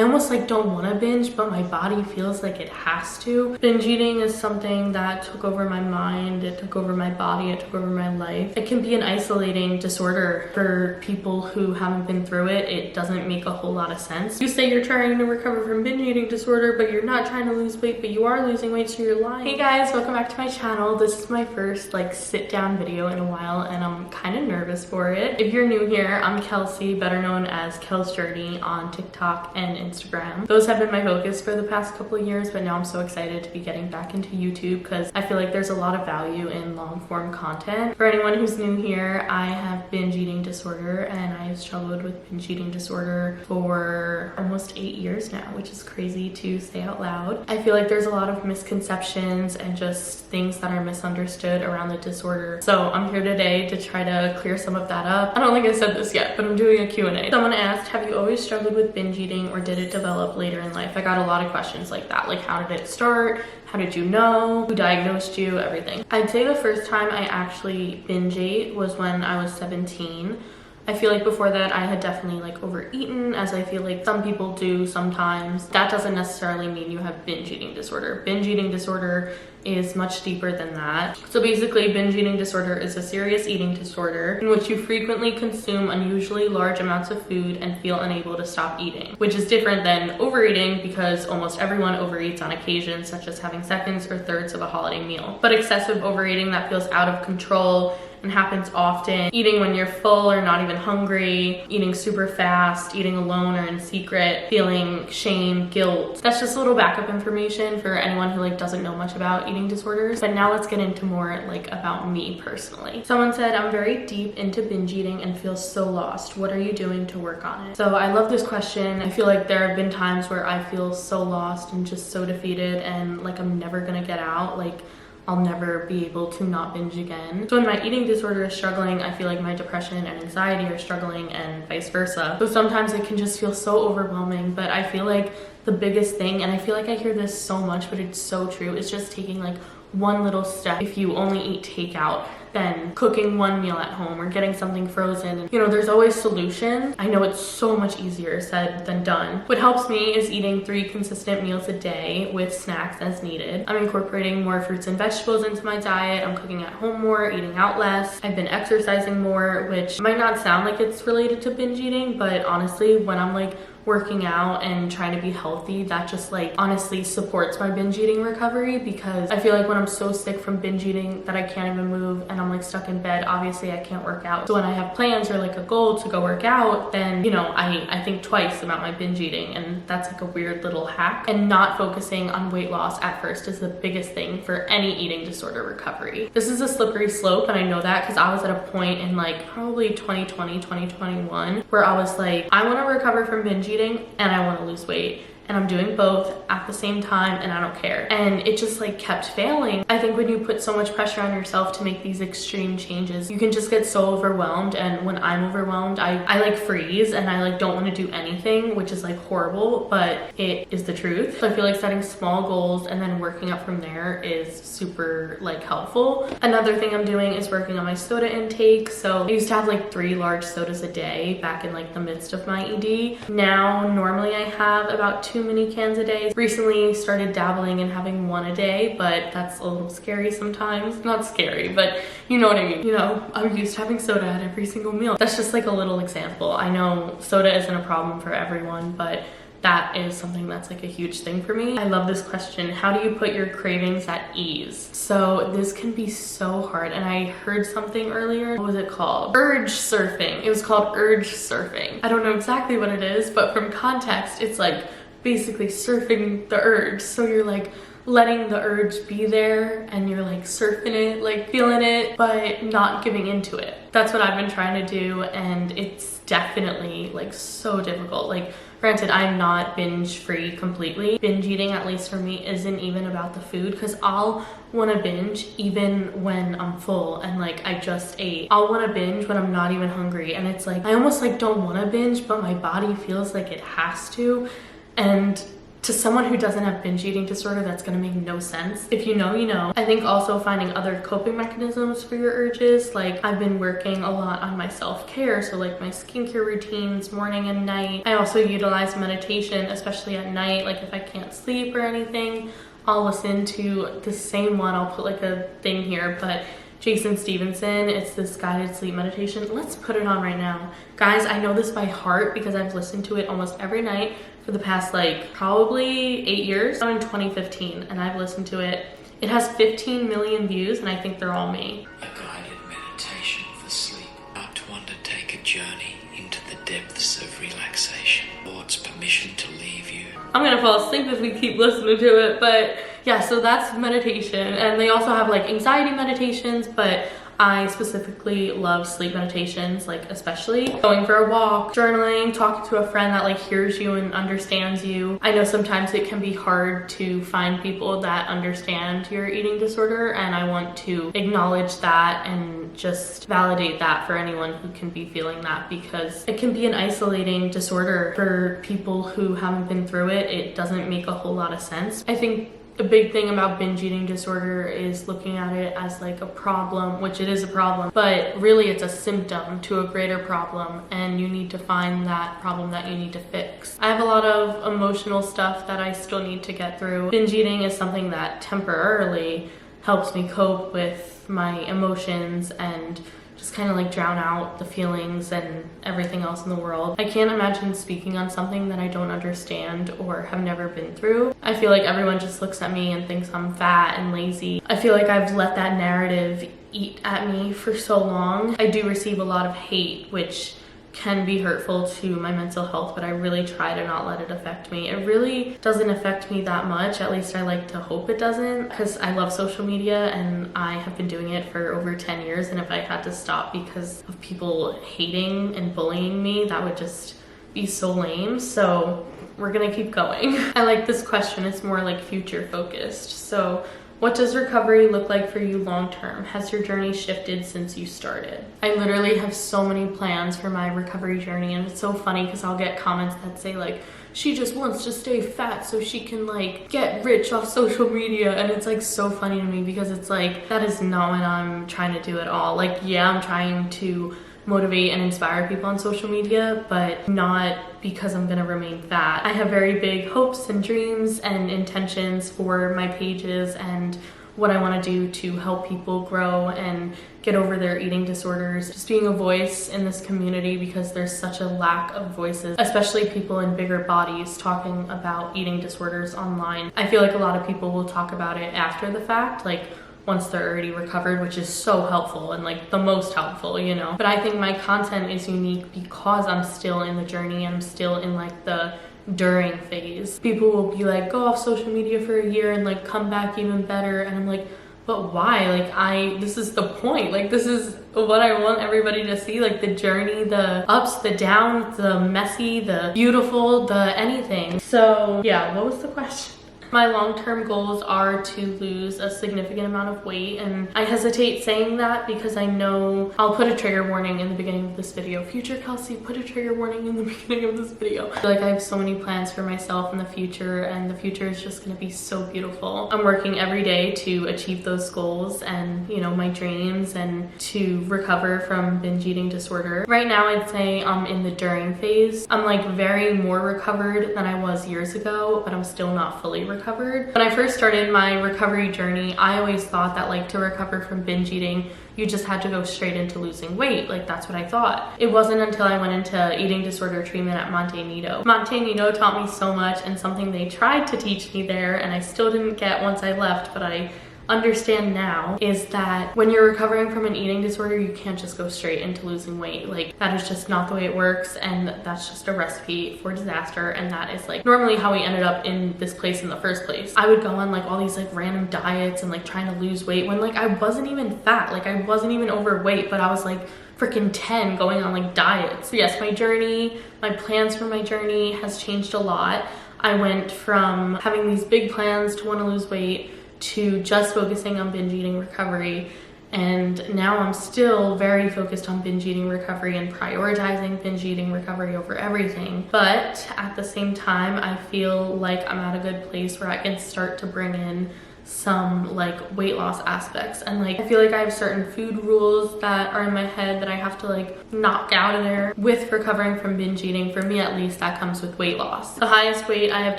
almost like don't want to binge, but my body feels like it has to. Binge eating is something that took over my mind, it took over my body, it took over my life. It can be an isolating disorder for people who haven't been through it. It doesn't make a whole lot of sense. You say you're trying to recover from binge eating disorder, but you're not trying to lose weight, but you are losing weight, so you're lying. Hey guys, welcome back to my channel. This is my first like sit down video in a while and I'm kind of nervous for it. If you're new here, I'm Kelsey, better known as kelssjourney on TikTok and Instagram. Those have been my focus for the past couple of years, but now I'm so excited to be getting back into YouTube because I feel like there's a lot of value in long form content. For anyone who's new here, I have binge eating disorder and I have struggled with binge eating disorder for almost 8 years now, which is crazy to say out loud. I feel like there's a lot of misconceptions and just things that are misunderstood around the disorder. So I'm here today to try to clear some of that up. I don't think I said this yet, but I'm doing a Q&A. Someone asked, have you always struggled with binge eating or did it develop later in life? I got a lot of questions like that. Like, how did it start? How did you know? Who diagnosed you? Everything. I'd say the first time I actually binge ate was when I was 17. I feel like before that I had definitely like overeaten, as I feel like some people do sometimes. That doesn't necessarily mean you have binge eating disorder. Binge eating disorder is much deeper than that. So basically, binge eating disorder is a serious eating disorder in which you frequently consume unusually large amounts of food and feel unable to stop eating, which is different than overeating because almost everyone overeats on occasion, such as having seconds or thirds of a holiday meal. But excessive overeating that feels out of control and happens often, eating when you're full or not even hungry, eating super fast, eating alone or in secret, feeling shame, guilt. That's just a little backup information for anyone who like doesn't know much about eating disorders. But now let's get into more like about me personally. Someone said, I'm very deep into binge eating and feel so lost. What are you doing to work on it? So I love this question. I feel like there have been times where I feel so lost and just so defeated and like I'm never gonna get out. Like I'll never be able to not binge again. So when my eating disorder is struggling, I feel like my depression and anxiety are struggling and vice versa. So sometimes it can just feel so overwhelming, but I feel like the biggest thing, and I feel like I hear this so much, but it's so true, is just taking like one little step. If you only eat takeout, then cooking one meal at home or getting something frozen. And, you know, there's always solutions. I know it's so much easier said than done. What helps me is eating 3 consistent meals a day with snacks as needed. I'm incorporating more fruits and vegetables into my diet. I'm cooking at home more, eating out less. I've been exercising more, which might not sound like it's related to binge eating, but honestly, when I'm like working out and trying to be healthy, that just like honestly supports my binge eating recovery, because I feel like when I'm so sick from binge eating that I can't even move and I'm like stuck in bed, obviously I can't work out. So when I have plans or like a goal to go work out, then, you know, I think twice about my binge eating, and that's like a weird little hack. And not focusing on weight loss at first is the biggest thing for any eating disorder recovery. This is a slippery slope, and I know that because I was at a point in like probably 2020, 2021 where I was like, I want to recover from binge eating and I want to lose weight, and I'm doing both at the same time and I don't care. And it just like kept failing. I think when you put so much pressure on yourself to make these extreme changes, you can just get so overwhelmed. And when I'm overwhelmed, I like freeze and I like don't want to do anything, which is like horrible, but it is the truth. So I feel like setting small goals and then working up from there is super like helpful. Another thing I'm doing is working on my soda intake. So I used to have like 3 large sodas a day back in like the midst of my ED. Now normally I have about 2 mini cans a day. Recently started dabbling in having 1 a day, but that's a little scary sometimes. Not scary, but you know what I mean. You know, I'm used to having soda at every single meal. That's just like a little example. I know soda isn't a problem for everyone, but that is something that's like a huge thing for me. I love this question. How do you put your cravings at ease? So this can be so hard. And I heard something earlier. What was it called? Urge surfing. It was called urge surfing. I don't know exactly what it is, but from context, it's like basically surfing the urge. So you're like letting the urge be there and you're like surfing it, like feeling it, but not giving into it. That's what I've been trying to do, and it's definitely like so difficult. Like, granted, I'm not binge free completely. Binge eating, at least for me, isn't even about the food, because I'll want to binge even when I'm full and like I just ate. I'll want to binge when I'm not even hungry, and it's like I almost like don't want to binge, but my body feels like it has to. And to someone who doesn't have binge eating disorder, that's gonna make no sense. If you know, you know. I think also finding other coping mechanisms for your urges. Like, I've been working a lot on my self-care, so like my skincare routines, morning and night. I also utilize meditation, especially at night. Like if I can't sleep or anything, I'll listen to the same one. I'll put like a thing here, but Jason Stevenson, it's this guided sleep meditation. Let's put it on right now. Guys, I know this by heart because I've listened to it almost every night for the past like probably 8 years. I'm in 2015 and I've listened to it. It has 15 million views and I think they're all me. A guided meditation for sleep. About to undertake a journey into the depths of relaxation. Lord's permission to leave you. I'm gonna fall asleep if we keep listening to it, but yeah, so that's meditation. And they also have like anxiety meditations, but I specifically love sleep meditations, like especially going for a walk, journaling, talking to a friend that like hears you and understands you. I know sometimes it can be hard to find people that understand your eating disorder, and I want to acknowledge that and just validate that for anyone who can be feeling that, because it can be an isolating disorder for people who haven't been through it. It doesn't make a whole lot of sense. I think a big thing about binge eating disorder is looking at it as like a problem, which it is a problem, but really it's a symptom to a greater problem, and you need to find that problem that you need to fix. I have a lot of emotional stuff that I still need to get through. Binge eating is something that temporarily helps me cope with my emotions and just kind of like drown out the feelings and everything else in the world. I can't imagine speaking on something that I don't understand or have never been through. I feel like everyone just looks at me and thinks I'm fat and lazy. I feel like I've let that narrative eat at me for so long. I do receive a lot of hate, which can be hurtful to my mental health, but I really try to not let it affect me. It really doesn't affect me that much, at least I like to hope it doesn't, because I love social media and I have been doing it for over 10 years, and if I had to stop because of people hating and bullying me, that would just be so lame. So we're gonna keep going. I like this question, it's more like future focused. So what does recovery look like for you long term? Has your journey shifted since you started? I literally have so many plans for my recovery journey, and it's so funny because I'll get comments that say like, she just wants to stay fat so she can like get rich off social media, and it's like so funny to me because it's like, that is not what I'm trying to do at all. Like, yeah, I'm trying to motivate and inspire people on social media, but not because I'm gonna remain fat. I have very big hopes and dreams and intentions for my pages and what I want to do to help people grow and get over their eating disorders. Just being a voice in this community, because there's such a lack of voices, especially people in bigger bodies talking about eating disorders online. I feel like a lot of people will talk about it after the fact, like once they're already recovered, which is so helpful and like the most helpful, you know. But I think my content is unique because I'm still in the journey. I'm still in like the during phase. People will be like, go off social media for a year and like come back even better, and I'm like, but why? Like, this is the point. Like, this is what I want everybody to see, like the journey, the ups, the downs, the messy, the beautiful, the anything. So yeah, what was the question? My long-term goals are to lose a significant amount of weight, and I hesitate saying that because I know I'll put a trigger warning in the beginning of this video. Future Kelsey, put a trigger warning in the beginning of this video. I feel like I have so many plans for myself in the future, and the future is just gonna be so beautiful. I'm working every day to achieve those goals and, you know, my dreams, and to recover from binge eating disorder. Right now, I'd say I'm in the during phase. I'm like very more recovered than I was years ago, but I'm still not fully recovered. When I first started my recovery journey, I always thought that like to recover from binge eating, you just had to go straight into losing weight. Like, that's what I thought. It wasn't until I went into eating disorder treatment at Monte Nido. Monte Nido taught me so much, and something they tried to teach me there, and I still didn't get once I left, but I understand now, is that when you're recovering from an eating disorder, you can't just go straight into losing weight. Like, that is just not the way it works, and that's just a recipe for disaster, and that is like normally how we ended up in this place in the first place. I would go on like all these like random diets and like trying to lose weight when like I wasn't even fat, like I wasn't even overweight, but I was like freaking 10 going on like diets. So yes, my journey, my plans for my journey has changed a lot. I went from having these big plans to want to lose weight to just focusing on binge eating recovery, And now I'm still very focused on binge eating recovery and prioritizing binge eating recovery over everything. But at the same time, I feel like I'm at a good place where I can start to bring in some like weight loss aspects, and like I feel like I have certain food rules that are in my head that I have to like knock out of there with recovering from binge eating. For me at least, that comes with weight loss. The highest weight I have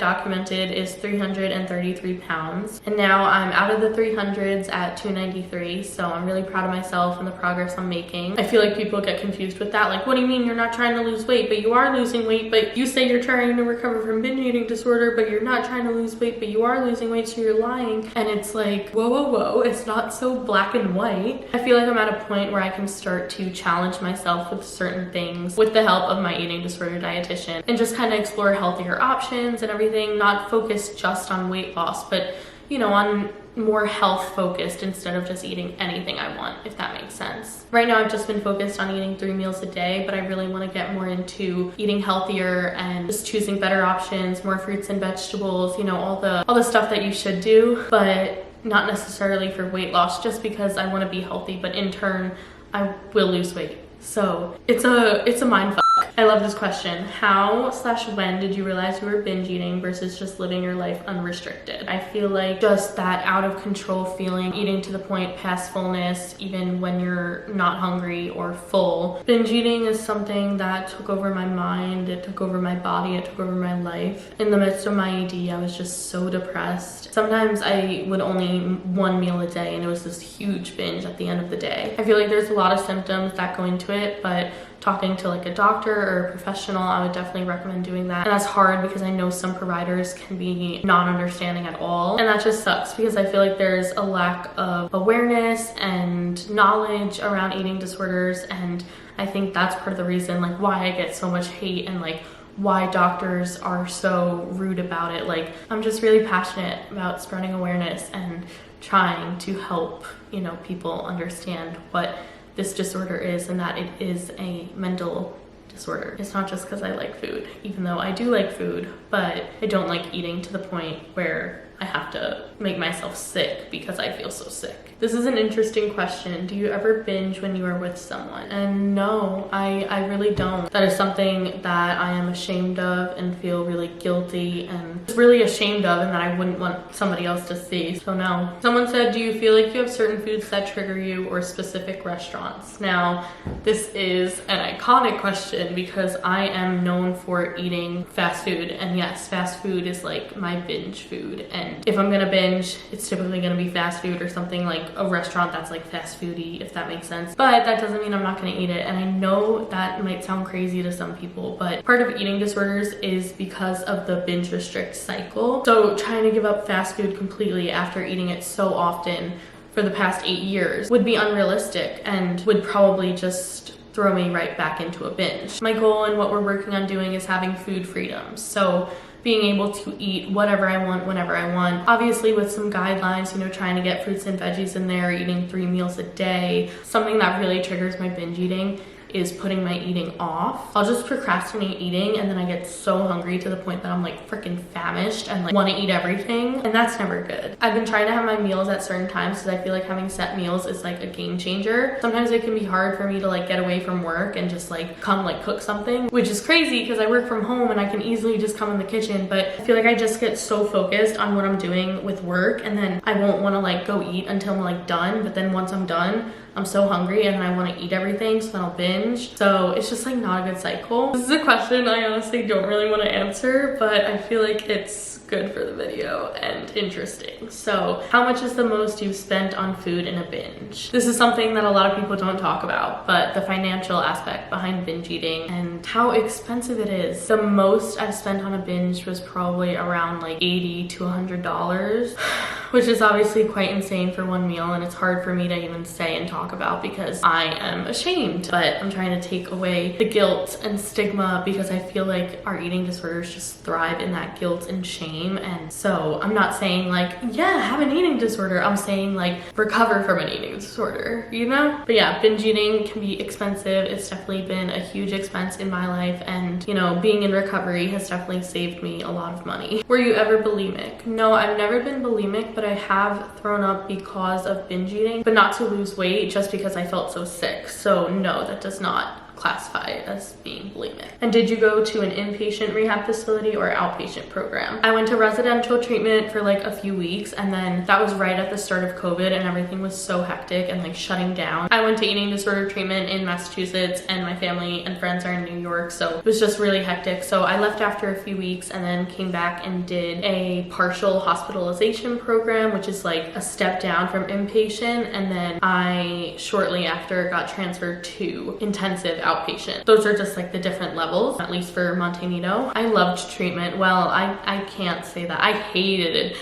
documented is 333 pounds, and now I'm out of the 300s at 293, so I'm really proud of myself and the progress I'm making. I feel like people get confused with that, like, what do you mean you're not trying to lose weight, but you are losing weight, but you say you're trying to recover from binge eating disorder, but you're not trying to lose weight, but you are losing weight, so you're lying. And it's like, whoa, whoa, whoa, it's not so black and white. I feel like I'm at a point where I can start to challenge myself with certain things with the help of my eating disorder dietitian, and just kind of explore healthier options and everything, not focus just on weight loss, but you know, on more health focused instead of just eating anything I want, if that makes sense. Right now I've just been focused on eating 3 meals a day, but I really want to get more into eating healthier and just choosing better options, more fruits and vegetables, you know, all the stuff that you should do, but not necessarily for weight loss, just because I want to be healthy, but in turn I will lose weight. So it's a mind fuck. I love this question. How/when did you realize you were binge eating versus just living your life unrestricted? I feel like just that out of control feeling, eating to the point past fullness, even when you're not hungry or full. Binge eating is something that took over my mind, it took over my body, it took over my life. In the midst of my ED, I was just so depressed. Sometimes I would only eat 1 meal a day, and it was this huge binge at the end of the day. I feel like there's a lot of symptoms that go into it, but talking to like a doctor or a professional, I would definitely recommend doing that. And that's hard because I know some providers can be non-understanding at all, and that just sucks because I feel like there's a lack of awareness and knowledge around eating disorders, and I think that's part of the reason like why I get so much hate and like why doctors are so rude about it. Like, I'm just really passionate about spreading awareness and trying to help, you know, people understand what this disorder is, and that it is a mental disorder. It's not just because I like food, even though I do like food, but I don't like eating to the point where I have to make myself sick because I feel so sick. This is an interesting question. Do you ever binge when you are with someone? And no, I really don't. That is something that I am ashamed of and feel really guilty and really ashamed of, and that I wouldn't want somebody else to see. So no. Someone said, do you feel like you have certain foods that trigger you or specific restaurants? Now, this is an iconic question because I am known for eating fast food, and yes, fast food is like my binge food. And if I'm gonna binge, it's typically gonna be fast food or something like a restaurant that's like fast foody, if that makes sense. But that doesn't mean I'm not gonna eat it. And I know that might sound crazy to some people, but part of eating disorders is because of the binge restrict cycle. So trying to give up fast food completely after eating it so often for the past 8 years would be unrealistic and would probably just throw me right back into a binge. My goal and what we're working on doing is having food freedom. So being able to eat whatever I want, whenever I want. Obviously with some guidelines, you know, trying to get fruits and veggies in there, eating 3 meals a day. Something that really triggers my binge eating is putting my eating off. I'll just procrastinate eating, and then I get so hungry to the point that I'm like freaking famished and like want to eat everything, and that's never good. I've been trying to have my meals at certain times because I feel like having set meals is like a game changer. Sometimes it can be hard for me to like get away from work and just like come like cook something, which is crazy because I work from home and I can easily just come in the kitchen, but I feel like I just get so focused on what I'm doing with work, and then I won't want to like go eat until I'm like done, but then once I'm done, I'm so hungry and I want to eat everything, so then I'll binge. So it's just like not a good cycle. This is a question I honestly don't really want to answer, but I feel like it's good for the video and interesting. So how much is the most you've spent on food in a binge? This is something that a lot of people don't talk about, but the financial aspect behind binge eating and how expensive it is. The most I've spent on a binge was probably around like $80 to $100, which is obviously quite insane for 1 meal, and it's hard for me to even say and talk about because I am ashamed. But I'm trying to take away the guilt and stigma because I feel like our eating disorders just thrive in that guilt and shame. And so I'm not saying like, yeah, have an eating disorder. I'm saying like recover from an eating disorder, you know? But yeah, binge eating can be expensive. It's definitely been a huge expense in my life, and you know, being in recovery has definitely saved me a lot of money. Were you ever bulimic? No, I've never been bulimic, but I have thrown up because of binge eating, but not to lose weight, just because I felt so sick. So no, that does not classify as being bulimic. And did you go to an inpatient rehab facility or outpatient program? I went to residential treatment for like a few weeks, and then that was right at the start of COVID and everything was so hectic and like shutting down. I went to eating disorder treatment in Massachusetts, and my family and friends are in New York, so it was just really hectic. So I left after a few weeks and then came back and did a partial hospitalization program, which is like a step down from inpatient, and then I shortly after got transferred to intensive outpatient. Those are just like the different levels, at least for Montanito. I loved treatment. Well, I can't say that. I hated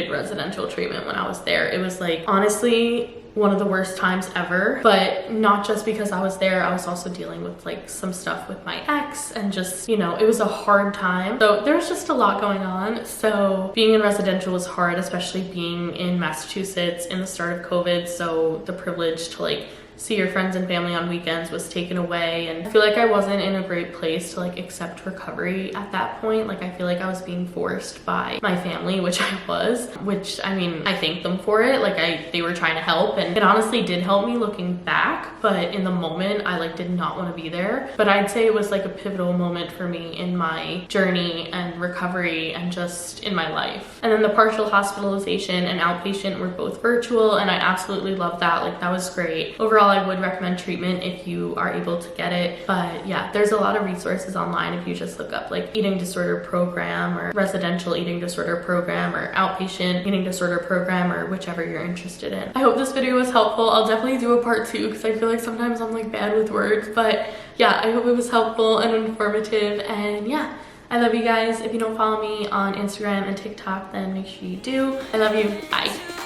residential treatment when I was there. It was like, honestly, one of the worst times ever, but not just because I was there. I was also dealing with like some stuff with my ex, and just, you know, it was a hard time. So there was just a lot going on. So being in residential was hard, especially being in Massachusetts in the start of COVID. So the privilege to like see your friends and family on weekends was taken away, and I feel like I wasn't in a great place to like accept recovery at that point. Like I feel like I was being forced by my family, which I was, which I mean, I thank them for it. Like they were trying to help, and it honestly did help me looking back, but in the moment I like did not want to be there. But I'd say it was like a pivotal moment for me in my journey and recovery and just in my life. And then the partial hospitalization and outpatient were both virtual, and I absolutely loved that. Like that was great. Overall, I would recommend treatment if you are able to get it. But yeah, there's a lot of resources online if you just look up like eating disorder program or residential eating disorder program or outpatient eating disorder program, or whichever you're interested in. I hope this video was helpful. I'll definitely do a part 2 because I feel like sometimes I'm like bad with words, but yeah, I hope it was helpful and informative. And yeah, I love you guys. If you don't follow me on Instagram and TikTok, then make sure you do. I love you. Bye.